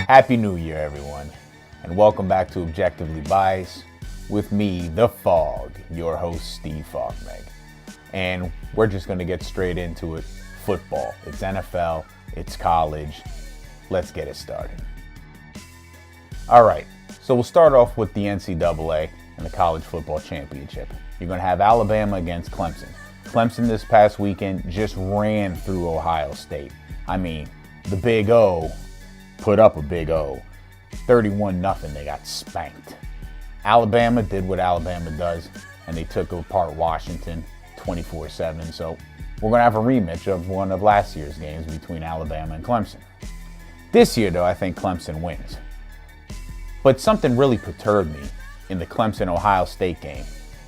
Happy New Year, everyone, and welcome back to Objectively Biased with me, The Fog, your host, Steve Fogmeg. And we're just going to get straight into it. Football. It's NFL. It's college. Let's get it started. All right, so we'll start off with the NCAA and the College Football Championship. You're going to have Alabama against Clemson. Clemson this past weekend just ran through Ohio State. I mean, the Big O put up a big O. 31-0, they got spanked. Alabama did what Alabama does, and they took apart Washington 24-7. So we're going to have a rematch of one of last year's games between Alabama and Clemson. This year, though, I think Clemson wins. But something really perturbed me in the Clemson-Ohio State game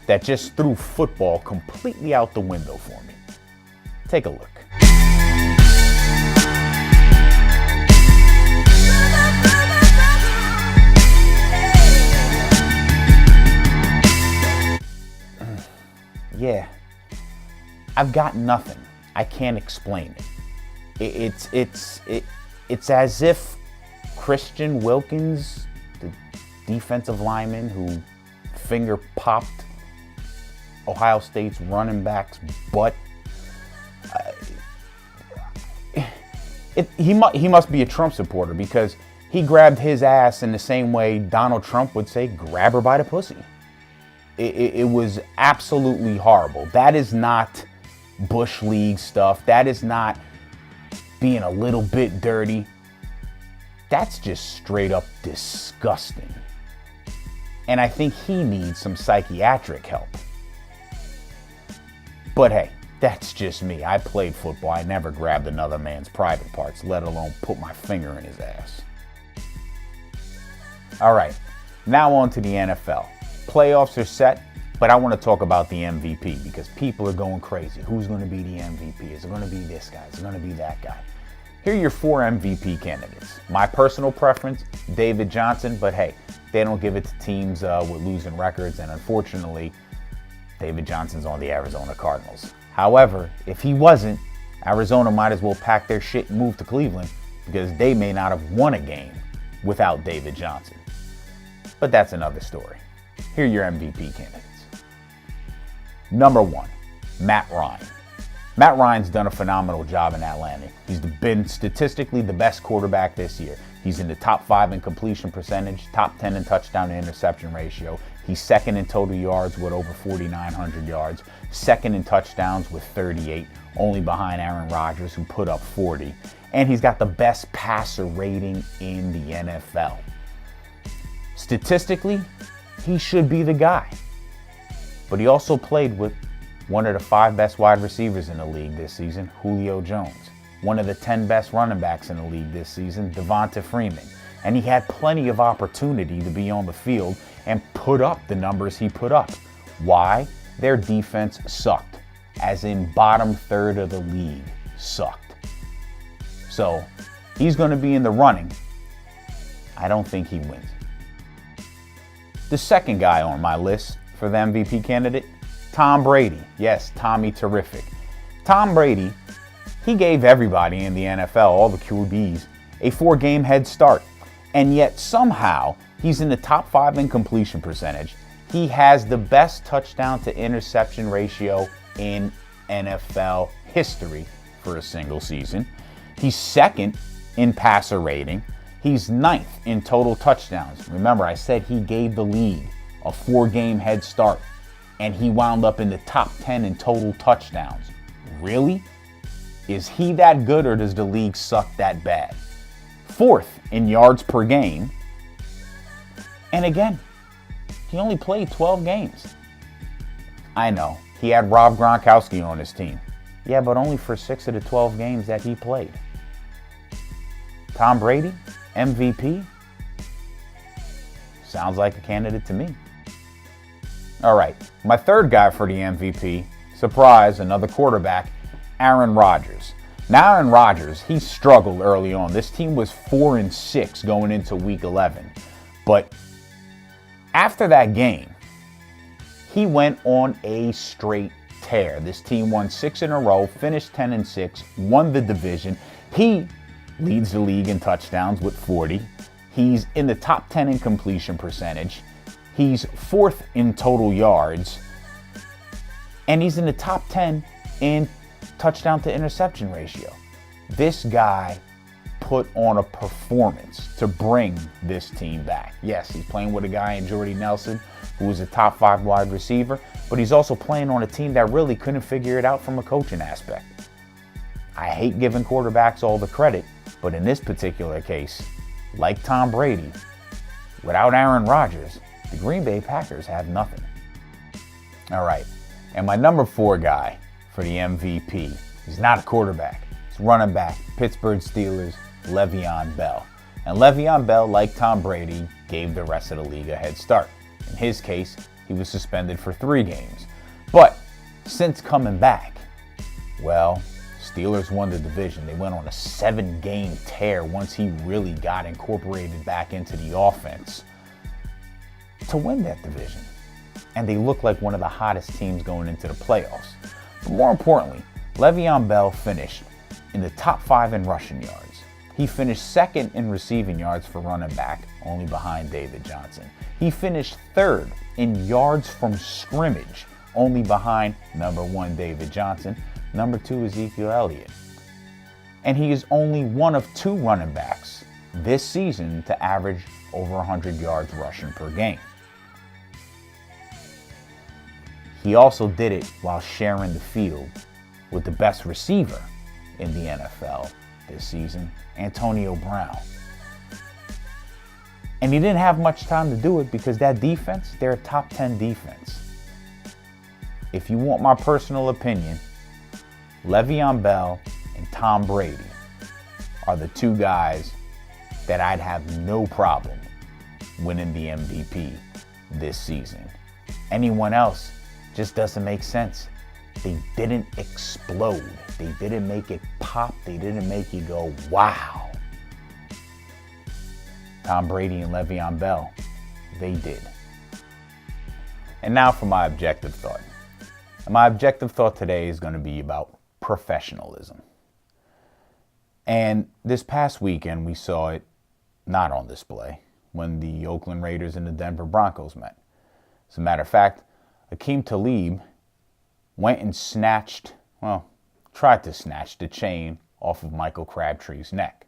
that just threw football completely out the window for me. Take a look. Yeah, I've got nothing. I can't explain it. It's as if Christian Wilkins, the defensive lineman who finger popped Ohio State's running back's butt, he must be a Trump supporter because he grabbed his ass in the same way Donald Trump would say, grab her by the pussy. It was absolutely horrible. That is not Bush League stuff. That is not being a little bit dirty. That's just straight up disgusting. And I think he needs some psychiatric help. But hey, that's just me. I played football. I never grabbed another man's private parts, let alone put my finger in his ass. All right, now on to the NFL. Playoffs are set, but I want to talk about the MVP because people are going crazy. Who's going to be the MVP? Is it going to be this guy? Is it going to be that guy? Here are your 4 MVP candidates. My personal preference, David Johnson, but hey, they don't give it to teams with losing records, and unfortunately, David Johnson's on the Arizona Cardinals. However, if he wasn't, Arizona might as well pack their shit and move to Cleveland because they may not have won a game without David Johnson. But that's another story. Here are your MVP candidates. Number 1, Matt Ryan. Matt Ryan's done a phenomenal job in Atlanta. He's been statistically the best quarterback this year. He's in the top 5 in completion percentage, top 10 in touchdown to interception ratio. He's second in total yards with over 4,900 yards, second in touchdowns with 38, only behind Aaron Rodgers who put up 40. And he's got the best passer rating in the NFL. Statistically, he should be the guy. But he also played with one of the 5 best wide receivers in the league this season, Julio Jones. One of the 10 best running backs in the league this season, Devonta Freeman. And he had plenty of opportunity to be on the field and put up the numbers he put up. Why? Their defense sucked. As in bottom third of the league sucked. So he's going to be in the running. I don't think he wins. The second guy on my list for the MVP candidate, Tom Brady. Yes, Tommy Terrific. Tom Brady, he gave everybody in the NFL, all the QBs, a 4-game head start. And yet somehow he's in the top 5 in completion percentage. He has the best touchdown to interception ratio in NFL history for a single season. He's second in passer rating. He's 9th in total touchdowns. Remember, I said he gave the league a 4-game head start, and he wound up in the top 10 in total touchdowns. Really? Is he that good, or does the league suck that bad? 4th in yards per game. And again, he only played 12 games. I know, he had Rob Gronkowski on his team. Yeah, but only for 6 of the 12 games that he played. Tom Brady, MVP? Sounds like a candidate to me. All right, my third guy for the MVP, surprise, another quarterback, Aaron Rodgers. Now Aaron Rodgers, he struggled early on. This team was 4-6 going into week 11. But after that game, he went on a straight tear. This team won 6 in a row, finished 10-6, won the division. He leads the league in touchdowns with 40. He's in the top 10 in completion percentage. He's 4th in total yards. And he's in the top 10 in touchdown to interception ratio. This guy put on a performance to bring this team back. Yes, he's playing with a guy in Jordy Nelson, who is a top 5 wide receiver, but he's also playing on a team that really couldn't figure it out from a coaching aspect. I hate giving quarterbacks all the credit, but in this particular case, like Tom Brady, without Aaron Rodgers, the Green Bay Packers have nothing. All right, and my number 4 guy for the MVP, he's not a quarterback. He's running back, Pittsburgh Steelers, Le'Veon Bell. And Le'Veon Bell, like Tom Brady, gave the rest of the league a head start. In his case, he was suspended for 3 games. But since coming back, well, Steelers won the division. They went on a 7-game tear once he really got incorporated back into the offense to win that division. And they look like one of the hottest teams going into the playoffs. But more importantly, Le'Veon Bell finished in the top 5 in rushing yards. He finished 2nd in receiving yards for running back, only behind David Johnson. He finished 3rd in yards from scrimmage, only behind number 1 David Johnson, number 2 Ezekiel Elliott. And he is only one of 2 running backs this season to average over 100 yards rushing per game. He also did it while sharing the field with the best receiver in the NFL this season, Antonio Brown. And he didn't have much time to do it because that defense, they're a top 10 defense. If you want my personal opinion, Le'Veon Bell and Tom Brady are the 2 guys that I'd have no problem winning the MVP this season. Anyone else just doesn't make sense. They didn't explode. They didn't make it pop. They didn't make you go, wow. Tom Brady and Le'Veon Bell, they did. And now for my objective thought. And my objective thought today is going to be about professionalism. And this past weekend, we saw it not on display when the Oakland Raiders and the Denver Broncos met. As a matter of fact, Akeem Talib went and tried to snatch the chain off of Michael Crabtree's neck,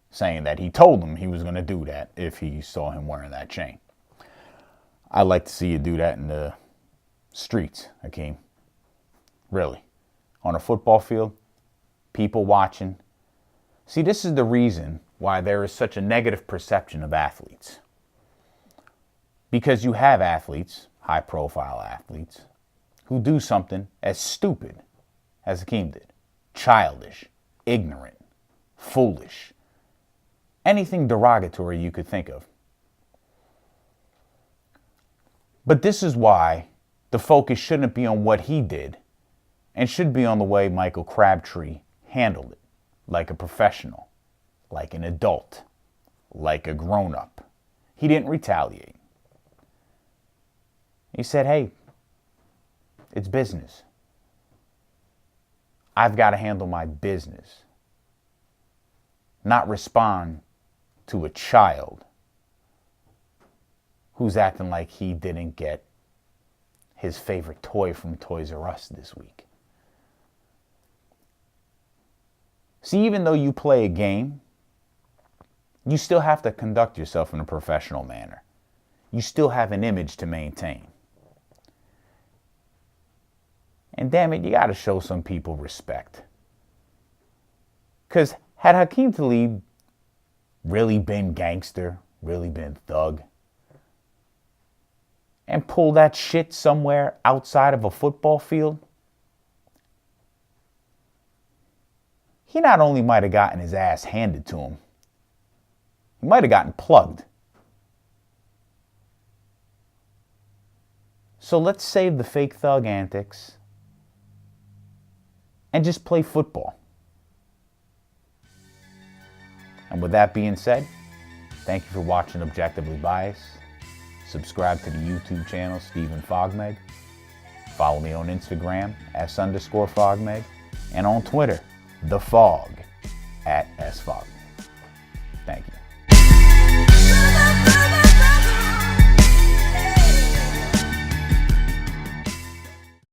saying that he told him he was going to do that if he saw him wearing that chain. I'd like to see you do that in the streets, Akeem. Really. On a football field, people watching. See, this is the reason why there is such a negative perception of athletes. Because you have athletes, high-profile athletes, who do something as stupid as Akeem did. Childish, ignorant, foolish, anything derogatory you could think of. But this is why the focus shouldn't be on what he did and should be on the way Michael Crabtree handled it, like a professional, like an adult, like a grown-up. He didn't retaliate. He said, hey, it's business. I've got to handle my business, not respond to a child who's acting like he didn't get his favorite toy from Toys R Us this week. See, even though you play a game, you still have to conduct yourself in a professional manner. You still have an image to maintain. And damn it, you got to show some people respect. Because had Hakeem Talib really been gangster, really been thug, and pulled that shit somewhere outside of a football field, he not only might have gotten his ass handed to him, he might have gotten plugged. So let's save the fake thug antics and just play football. And with that being said, thank you for watching Objectively Biased. Subscribe to the YouTube channel, Stephen Fogmeg. Follow me on Instagram, S_Fogmeg. And on Twitter, The Fog, @SFogmeg.